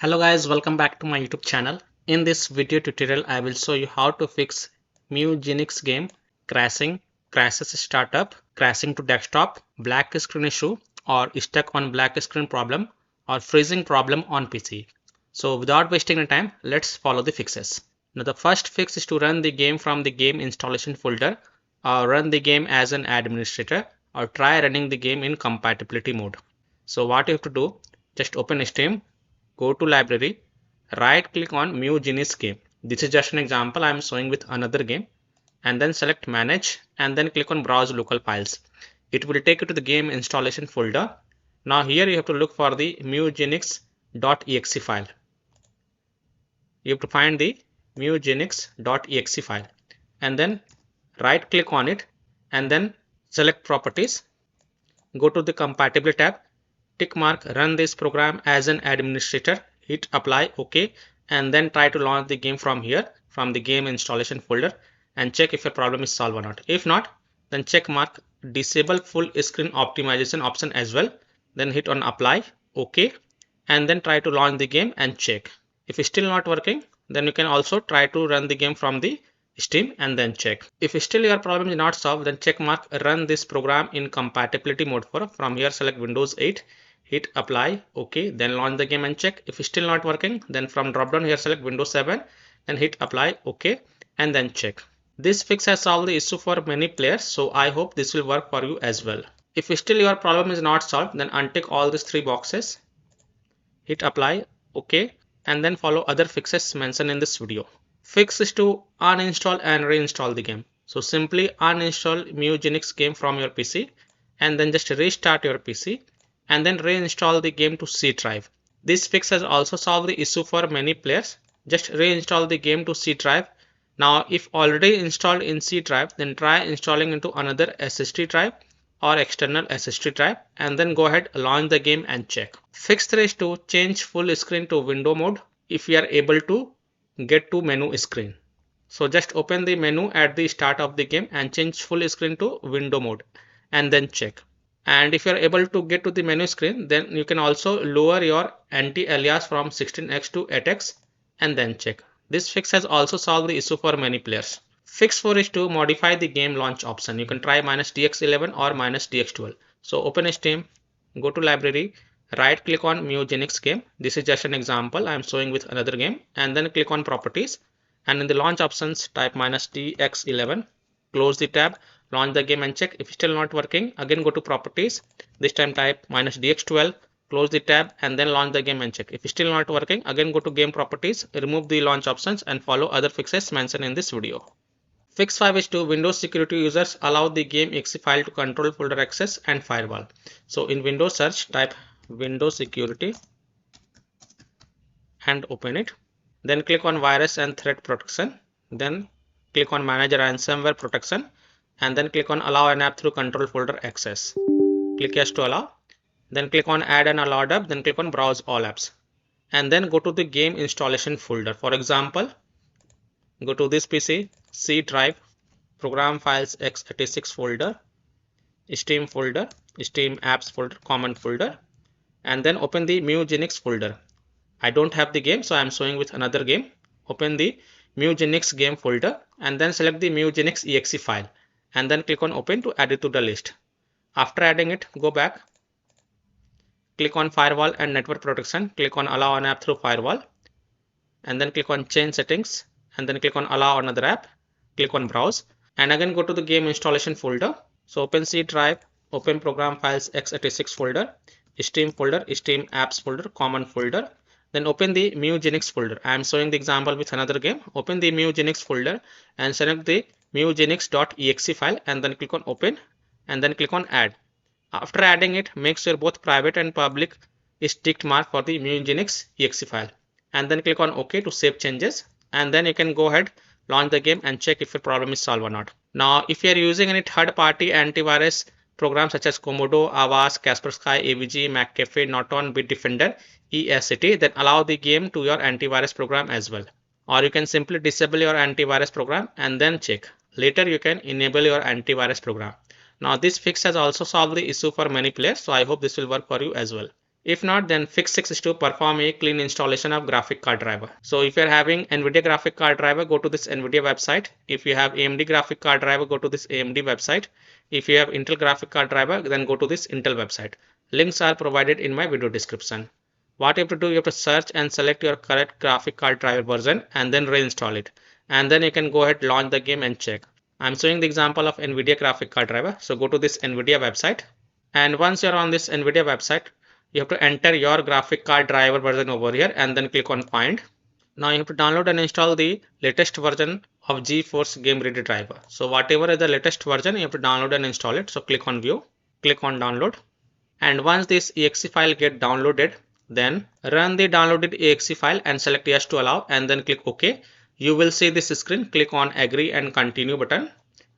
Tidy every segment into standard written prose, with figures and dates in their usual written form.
Hello guys, welcome back to my YouTube channel. In this video tutorial, I will show you how to fix Mewgenics game crashes startup, crashing to desktop, black screen issue, or stuck on black screen problem, or freezing problem on PC. So without wasting any time, let's follow the fixes. Now the first fix is to run the game from the game installation folder, or run the game as an administrator, or try running the game in compatibility mode. So what you have to do, just open Steam. Go to library, right click on Mewgenics game. This is just an example I am showing with another game, and then select manage and then click on browse local files. It will take you to the game installation folder. Now here you have to look for the mewgenics.exe file. You have to find the mewgenics.exe file and then right click on it and then select properties. Go to the compatibility tab, tick mark run this program as an administrator, hit apply, OK, and then try to launch the game from here, from the game installation folder, and check if your problem is solved or not. If not, then check mark disable full screen optimization option as well, then hit on apply, OK, and then try to launch the game and check. If it's still not working, then you can also try to run the game from the Steam and then check. If still your problem is not solved, then check mark run this program in compatibility mode. From here select Windows 8, hit apply, OK, then launch the game and check. If it's still not working, then from drop down here select Windows 7, then hit apply, OK, and then check. This fix has solved the issue for many players, so I hope this will work for you as well. If still your problem is not solved, then untick all these three boxes, hit apply, OK, and then follow other fixes mentioned in this video. Fix is to uninstall and reinstall the game. So simply uninstall Mewgenics game from your PC and then just restart your PC and then reinstall the game to C drive. This fix has also solved the issue for many players. Just reinstall the game to C drive. Now if already installed in C drive, then try installing into another SSD drive or external SSD drive and then go ahead, launch the game and check. Fix 3 is to change full screen to window mode if you are able to get to menu screen. So just open the menu at the start of the game and change full screen to window mode and then check. And if you are able to get to the menu screen, then you can also lower your anti-alias from 16x to 8x and then check. This fix has also solved the issue for many players. Fix 4 is to modify the game launch option. You can try -dx11 or -dx12. So open Steam, go to library, right click on Mewgenics game. This is just an example I am showing with another game, and then click on properties and in the launch options type -dx11, close the tab, launch the game and check. If still not working, again go to properties, this time type -dx12, close the tab and then launch the game and check. If still not working, again go to game properties, remove the launch options and follow other fixes mentioned in this video. Fix 5 is to Windows security users allow the game exe file to control folder access and firewall. So in Windows search type Windows security and open it, then click on virus and threat protection, then click on manage ransomware protection and then click on allow an app through control folder access. Click yes to allow, then click on add an allowed app, then click on browse all apps and then go to the game installation folder. For example, go to this PC, C drive, program files x86 folder, Steam folder, Steam apps folder, common folder, and then open the Mewgenics folder. I don't have the game, so I am showing with another game. Open the Mewgenics game folder and then select the Mewgenics exe file and then click on open to add it to the list. After adding it, go back, click on firewall and network protection, click on allow an app through firewall and then click on change settings and then click on allow another app, click on browse and again go to the game installation folder. So open C drive, open program files x86 folder, Steam folder, Steam apps folder, common folder, then open the Mewgenics folder. I am showing the example with another game. Open the Mewgenics folder and select the Mewgenics.exe file and then click on open and then click on add. After adding it, make sure both private and public is ticked mark for the Mewgenics exe file and then click on OK to save changes and then you can go ahead, launch the game and check if your problem is solved or not. Now if you are using any third-party antivirus programs such as Komodo, Avast, Kaspersky, AVG, McAfee, Norton, Bitdefender, ESCT, then allow the game to your antivirus program as well. Or you can simply disable your antivirus program and then check. Later you can enable your antivirus program. Now this fix has also solved the issue for many players, so I hope this will work for you as well. If not, then fix 6 is to perform a clean installation of graphic card driver. So if you're having NVIDIA graphic card driver, go to this NVIDIA website. If you have AMD graphic card driver, go to this AMD website. If you have Intel graphic card driver, then go to this Intel website. Links are provided in my video description. What you have to do, you have to search and select your correct graphic card driver version and then reinstall it. And then you can go ahead, launch the game and check. I'm showing the example of NVIDIA graphic card driver. So go to this NVIDIA website. And once you're on this NVIDIA website, you have to enter your graphic card driver version over here and then click on find. Now you have to download and install the latest version of GeForce Game Ready driver. So whatever is the latest version, you have to download and install it. So click on view, click on download. And once this exe file get downloaded, then run the downloaded exe file and select yes to allow and then click OK. You will see this screen. Click on agree and continue button.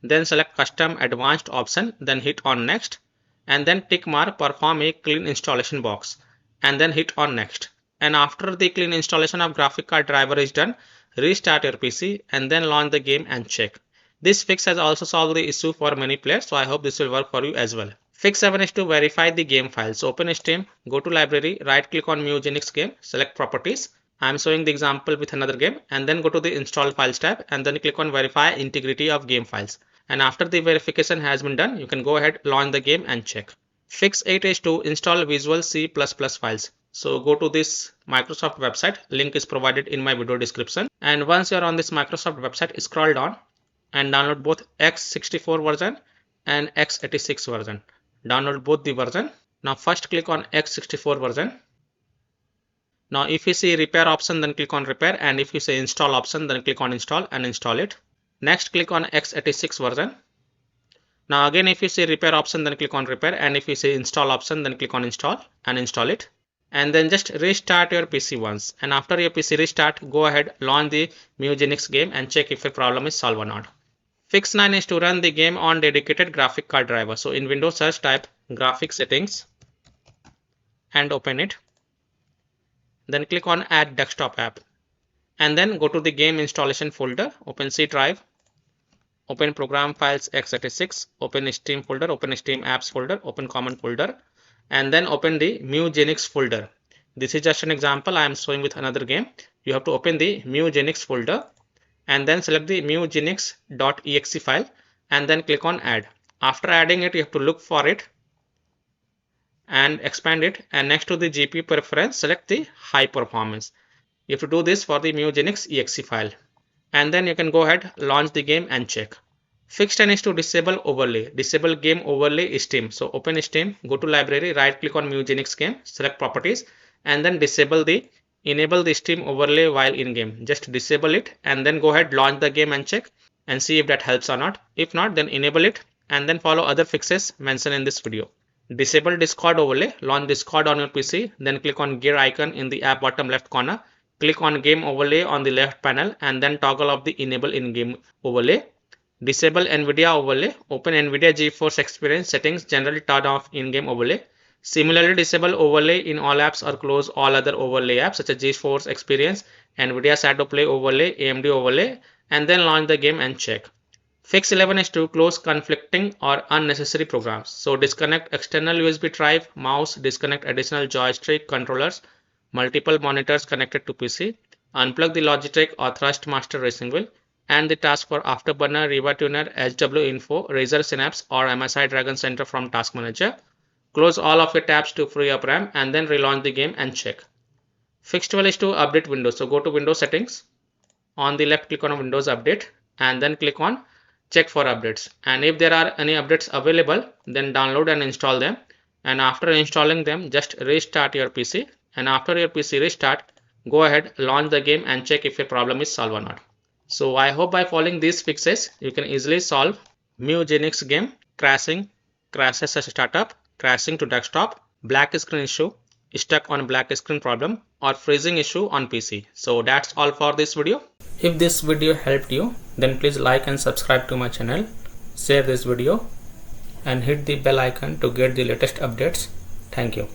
Then select custom advanced option, then hit on next. And then tick mark perform a clean installation box and then hit on next. And after the clean installation of graphic card driver is done, restart your PC and then launch the game and check. This fix has also solved the issue for many players, so I hope this will work for you as well. Fix 7 is to verify the game files. Open Steam, go to library, right click on Mewgenics game, select properties. I am showing the example with another game, and then go to the install files tab and then click on verify integrity of game files. And after the verification has been done, you can go ahead, launch the game and check. Fix 8 is to install Visual C++ files. So go to this Microsoft website. Link is provided in my video description. And once you are on this Microsoft website, scroll down and download both x64 version and x86 version. Download both the version. Now first click on x64 version. Now if you see repair option, then click on repair, and if you say install option, then click on install and install it. Next click on x86 version. Now again, if you see repair option, then click on repair, and if you say install option, then click on install and install it. And then just restart your PC once, and after your PC restart, go ahead, launch the Mewgenics game and check if a problem is solved or not. Fix 9 is to run the game on dedicated graphic card driver. So in Windows search, type graphic settings and open it. Then click on add desktop app and then go to the game installation folder, open C drive, open program files x86, open Steam folder, open Steam apps folder, open common folder, and then open the Mewgenics folder. This is just an example I am showing with another game. You have to open the Mewgenics folder and then select the Mewgenics.exe file and then click on add. After adding it, you have to look for it and expand it, and next to the GPU preference, select the high performance. You have to do this for the Mewgenics exe file, and then you can go ahead, launch the game and check. Fix 10 is to disable overlay. Disable game overlay Steam. So open Steam, go to library, right click on Mewgenics game, select properties, and then enable the Steam overlay while in game. Just disable it and then go ahead, launch the game and check and see if that helps or not. If not, then enable it and then follow other fixes mentioned in this video. Disable Discord overlay. Launch Discord on your PC, then click on gear icon in the app bottom left corner. Click on game overlay on the left panel and then toggle off the enable in-game overlay. Disable NVIDIA overlay. Open NVIDIA GeForce Experience settings, generally turn off in-game overlay. Similarly, disable overlay in all apps or close all other overlay apps such as GeForce Experience, NVIDIA Shadow Play overlay, AMD overlay, and then launch the game and check. Fix 11 is to close conflicting or unnecessary programs. So disconnect external USB drive, mouse, disconnect additional joystick controllers, multiple monitors connected to PC, unplug the Logitech or Thrustmaster racing wheel, and the task for Afterburner, Riva Tuner, HW Info, Razer Synapse or MSI Dragon Center from Task Manager. Close all of your tabs to free up RAM and then relaunch the game and check. Fix 12 is to update Windows. So go to Windows settings. On the left, click on Windows Update and then click on check for updates. And if there are any updates available, then download and install them. And after installing them, just restart your PC. And after your PC restart, go ahead, launch the game and check if a problem is solved or not. So I hope by following these fixes, you can easily solve Mewgenics game, crashes as a startup, crashing to desktop, black screen issue, stuck on black screen problem, or freezing issue on PC. So that's all for this video. If this video helped you, then please like and subscribe to my channel, share this video and hit the bell icon to get the latest updates. Thank you.